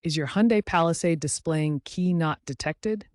Is your Hyundai Palisade displaying key not detected?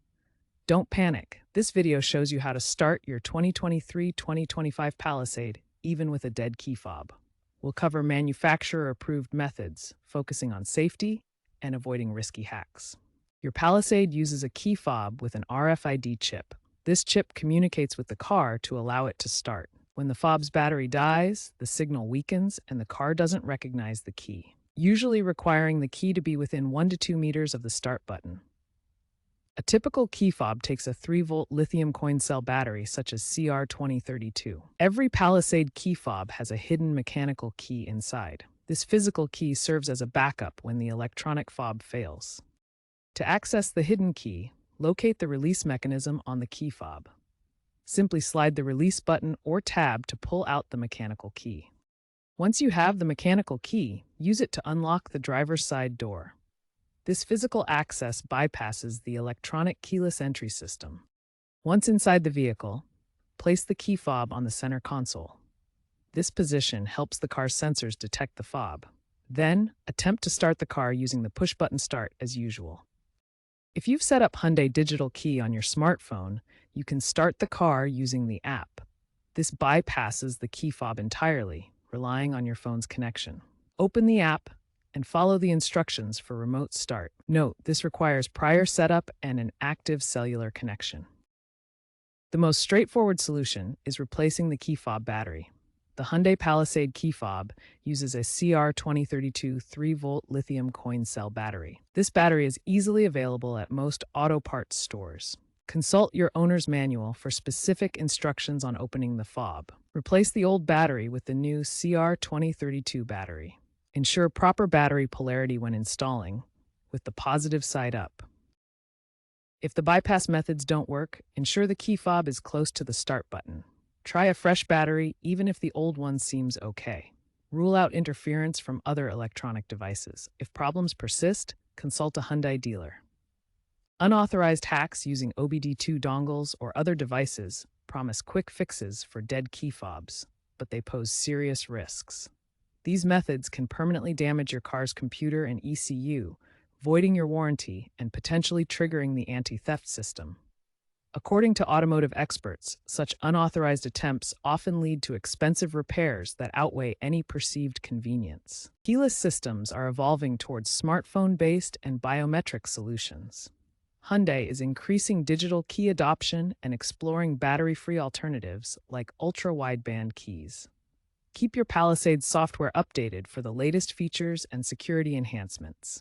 Don't panic. This video shows you how to start your 2023-2025 Palisade, even with a dead key fob. We'll cover manufacturer-approved methods, focusing on safety and avoiding risky hacks. Your Palisade uses a key fob with an RFID chip. This chip communicates with the car to allow it to start. When the fob's battery dies, the signal weakens and the car doesn't recognize the key, usually requiring the key to be within 1 to 2 meters of the start button. A typical key fob takes a 3-volt lithium coin cell battery such as CR2032. Every Palisade key fob has a hidden mechanical key inside. This physical key serves as a backup when the electronic fob fails. To access the hidden key, locate the release mechanism on the key fob. Simply slide the release button or tab to pull out the mechanical key. Once you have the mechanical key, use it to unlock the driver's side door. This physical access bypasses the electronic keyless entry system. Once inside the vehicle, place the key fob on the center console. This position helps the car's sensors detect the fob. Then, attempt to start the car using the push-button start as usual. If you've set up Hyundai Digital Key on your smartphone, you can start the car using the app. This bypasses the key fob entirely, relying on your phone's connection. Open the app and follow the instructions for remote start. Note, this requires prior setup and an active cellular connection. The most straightforward solution is replacing the key fob battery. The Hyundai Palisade key fob uses a CR2032 3-volt lithium coin cell battery. This battery is easily available at most auto parts stores. Consult your owner's manual for specific instructions on opening the fob. Replace the old battery with the new CR2032 battery. Ensure proper battery polarity when installing, with the positive side up. If the bypass methods don't work, ensure the key fob is close to the start button. Try a fresh battery, even if the old one seems okay. Rule out interference from other electronic devices. If problems persist, consult a Hyundai dealer. Unauthorized hacks using OBD2 dongles or other devices promise quick fixes for dead key fobs, but they pose serious risks. These methods can permanently damage your car's computer and ECU, voiding your warranty and potentially triggering the anti-theft system. According to automotive experts, such unauthorized attempts often lead to expensive repairs that outweigh any perceived convenience. Keyless systems are evolving towards smartphone-based and biometric solutions. Hyundai is increasing digital key adoption and exploring battery-free alternatives like ultra-wideband keys. Keep your Palisade software updated for the latest features and security enhancements.